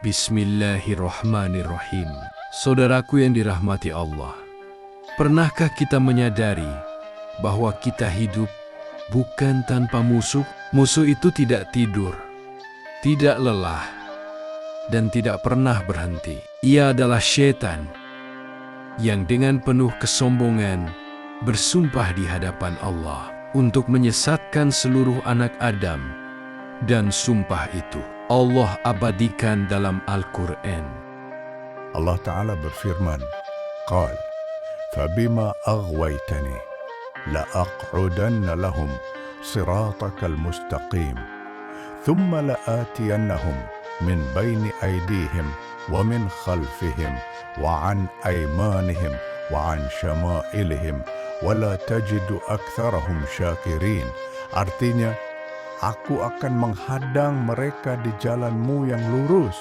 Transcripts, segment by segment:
Bismillahirrahmanirrahim. Saudaraku yang dirahmati Allah, pernahkah kita menyadari bahwa kita hidup bukan tanpa musuh? Musuh itu tidak tidur, tidak lelah, dan tidak pernah berhenti. Ia adalah syaitan yang dengan penuh kesombongan bersumpah di hadapan Allah untuk menyesatkan seluruh anak Adam, dan sumpah itu Allah abadikan dalam Al-Quran. Allah Ta'ala berfirman, Qal, fabima aghwaytani, la'aq'udanna lahum siratakal mustaqim, thumma la'atiyannahum min bayni aydihim wa min khalfihim wa an aymanihim wa an syama'ilihim wa la tajidu aktharahum syakirin. Artinya, aku akan menghadang mereka di jalanmu yang lurus.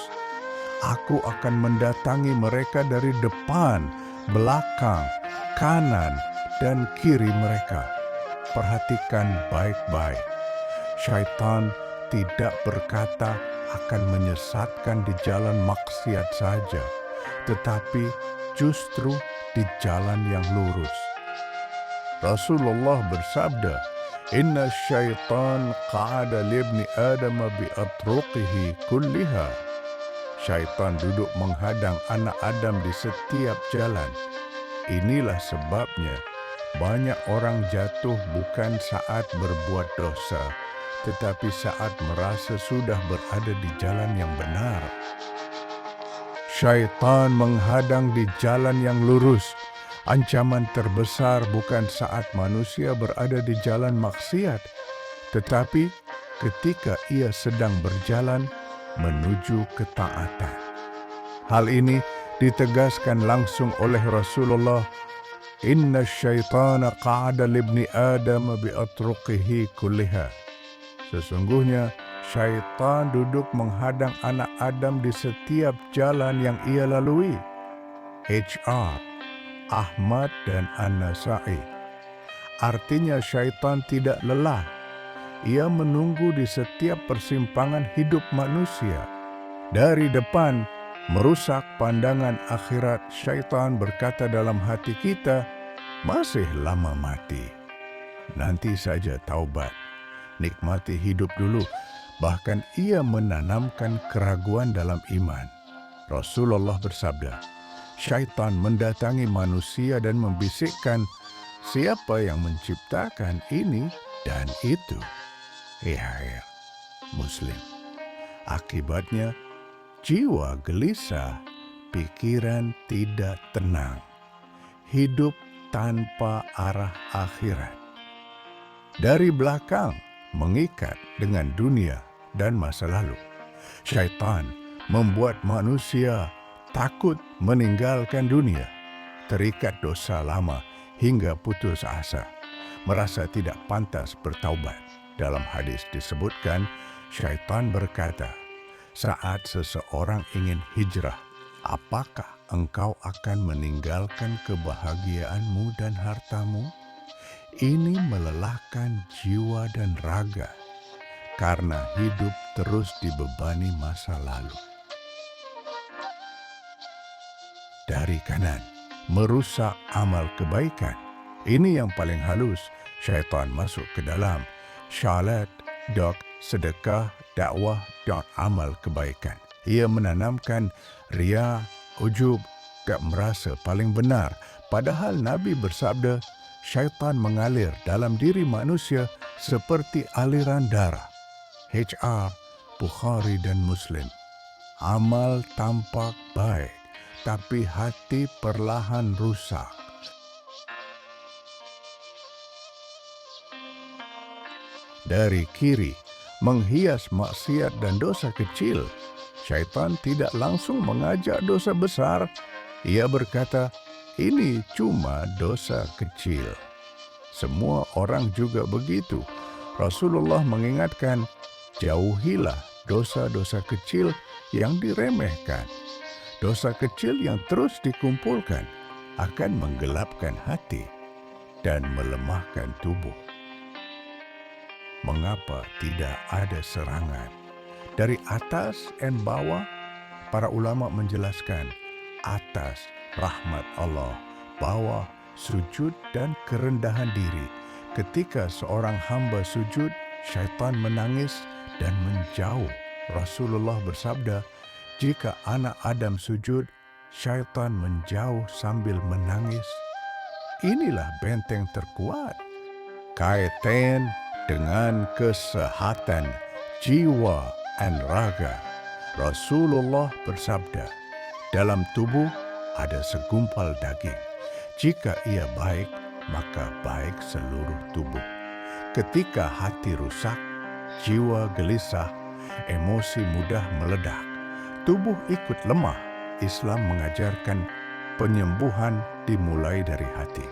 Aku akan mendatangi mereka dari depan, belakang, kanan, dan kiri mereka. Perhatikan baik-baik. Syaitan tidak berkata akan menyesatkan di jalan maksiat saja, tetapi justru di jalan yang lurus. Rasulullah bersabda, Inna syaitan qa'ada libni Adam bi'atruqihi kulliha. Syaitan duduk menghadang anak Adam di setiap jalan. Inilah sebabnya banyak orang jatuh bukan saat berbuat dosa, tetapi saat merasa sudah berada di jalan yang benar. Syaitan menghadang di jalan yang lurus. Ancaman terbesar bukan saat manusia berada di jalan maksiat, tetapi ketika ia sedang berjalan menuju ketaatan. Hal ini ditegaskan langsung oleh Rasulullah, Inna syaitana qa'ada libni Adam bi'atruqihi kulliha. Sesungguhnya syaitan duduk menghadang anak Adam di setiap jalan yang ia lalui. HR Ahmad dan An-Nasa'i. Artinya syaitan tidak lelah. Ia menunggu di setiap persimpangan hidup manusia. Dari depan, merusak pandangan akhirat, syaitan berkata dalam hati kita, masih lama mati. Nanti saja taubat. Nikmati hidup dulu. Bahkan ia menanamkan keraguan dalam iman. Rasulullah bersabda, Syaitan mendatangi manusia dan membisikkan, siapa yang menciptakan ini dan itu? Ya, Muslim. Akibatnya, jiwa gelisah, pikiran tidak tenang, hidup tanpa arah akhirat. Dari belakang, mengikat dengan dunia dan masa lalu. Syaitan membuat manusia takut meninggalkan dunia, terikat dosa lama hingga putus asa, merasa tidak pantas bertaubat. Dalam hadis disebutkan, syaitan berkata, saat seseorang ingin hijrah, apakah engkau akan meninggalkan kebahagiaanmu dan hartamu? Ini melelahkan jiwa dan raga, karena hidup terus dibebani masa lalu. Dari kanan, merusak amal kebaikan. Ini yang paling halus. Syaitan masuk ke dalam syalat.sedekah.dakwah.amal kebaikan. Ia menanamkan ria, ujub, tak merasa paling benar. Padahal Nabi bersabda, syaitan mengalir dalam diri manusia seperti aliran darah. HR, Bukhari dan Muslim. Amal tampak baik, tapi hati perlahan rusak. Dari kiri, menghias maksiat dan dosa kecil. Syaitan tidak langsung mengajak dosa besar. Ia berkata, ini cuma dosa kecil. Semua orang juga begitu. Rasulullah mengingatkan, jauhilah dosa-dosa kecil yang diremehkan. Dosa kecil yang terus dikumpulkan akan menggelapkan hati dan melemahkan tubuh. Mengapa tidak ada serangan dari atas dan bawah, para ulama menjelaskan atas rahmat Allah, bawah, sujud dan kerendahan diri. Ketika seorang hamba sujud, syaitan menangis dan menjauh. Rasulullah bersabda, jika anak Adam sujud, syaitan menjauh sambil menangis. Inilah benteng terkuat. Kaitan dengan kesehatan jiwa dan raga. Rasulullah bersabda, dalam tubuh ada segumpal daging. Jika ia baik, maka baik seluruh tubuh. Ketika hati rusak, jiwa gelisah, emosi mudah meledak, tubuh ikut lemah. Islam mengajarkan penyembuhan dimulai dari hati.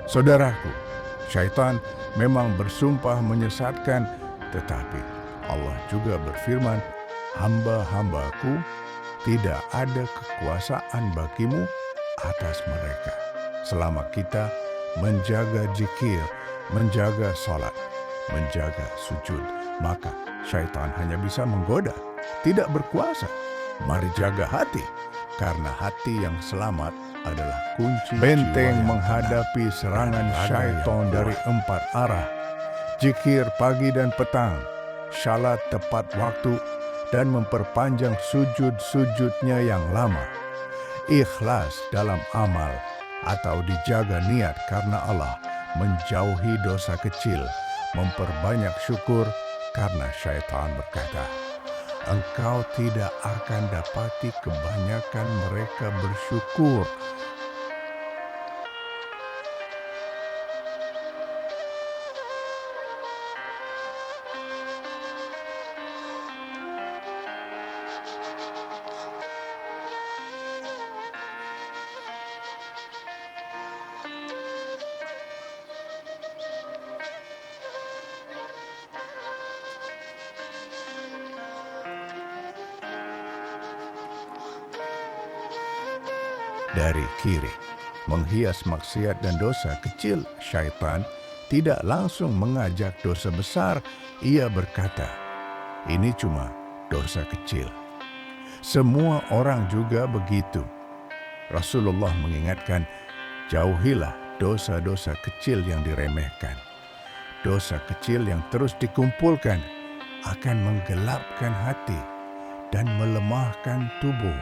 Saudaraku, syaitan memang bersumpah menyesatkan, tetapi Allah juga berfirman, hamba-hambaku tidak ada kekuasaan bagimu atas mereka. Selama kita menjaga zikir, menjaga salat, menjaga sujud, maka syaitan hanya bisa menggoda, tidak berkuasa. Mari jaga hati, karena hati yang selamat adalah kunci benteng menghadapi serangan syaitan dari 4 arah. Zikir pagi dan petang, salat tepat waktu, dan memperpanjang sujud-sujudnya yang lama. Ikhlas dalam amal atau dijaga niat karena Allah, menjauhi dosa kecil, memperbanyak syukur karena syaitan berkata, engkau tidak akan dapati kebanyakan mereka bersyukur. Dari kiri, menghias maksiat dan dosa kecil, syaitan tidak langsung mengajak dosa besar. Ia berkata, ini cuma dosa kecil. Semua orang juga begitu. Rasulullah mengingatkan, jauhilah dosa-dosa kecil yang diremehkan. Dosa kecil yang terus dikumpulkan akan menggelapkan hati dan melemahkan tubuh.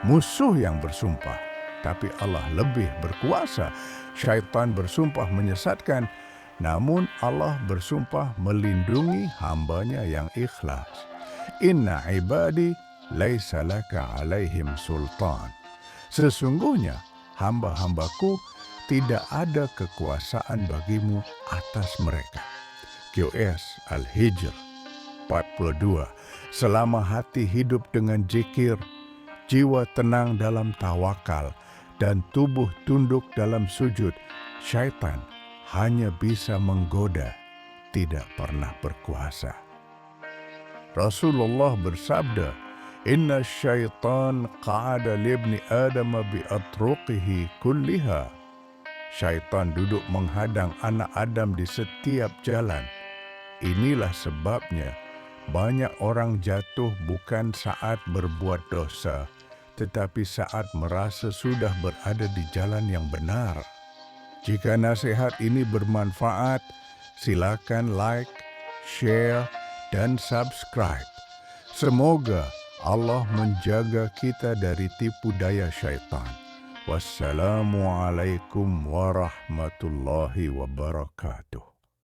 Musuh yang bersumpah, tapi Allah lebih berkuasa. Syaitan bersumpah menyesatkan, namun Allah bersumpah melindungi hambanya yang ikhlas. Inna ibadi laisa laka alaihim sultan. Sesungguhnya hamba-hambaku tidak ada kekuasaan bagimu atas mereka. QS Al-Hijr 42. Selama hati hidup dengan zikir, jiwa tenang dalam tawakal, dan tubuh tunduk dalam sujud, syaitan hanya bisa menggoda, tidak pernah berkuasa. Rasulullah bersabda, inna syaitan qa'ada libni Adam bi atruqihi kulliha. Syaitan duduk menghadang anak Adam di setiap jalan. Inilah sebabnya banyak orang jatuh bukan saat berbuat dosa, tetapi saat merasa sudah berada di jalan yang benar. Jika nasihat ini bermanfaat, silakan like, share, dan subscribe. Semoga Allah menjaga kita dari tipu daya syaitan. Wassalamualaikum warahmatullahi wabarakatuh.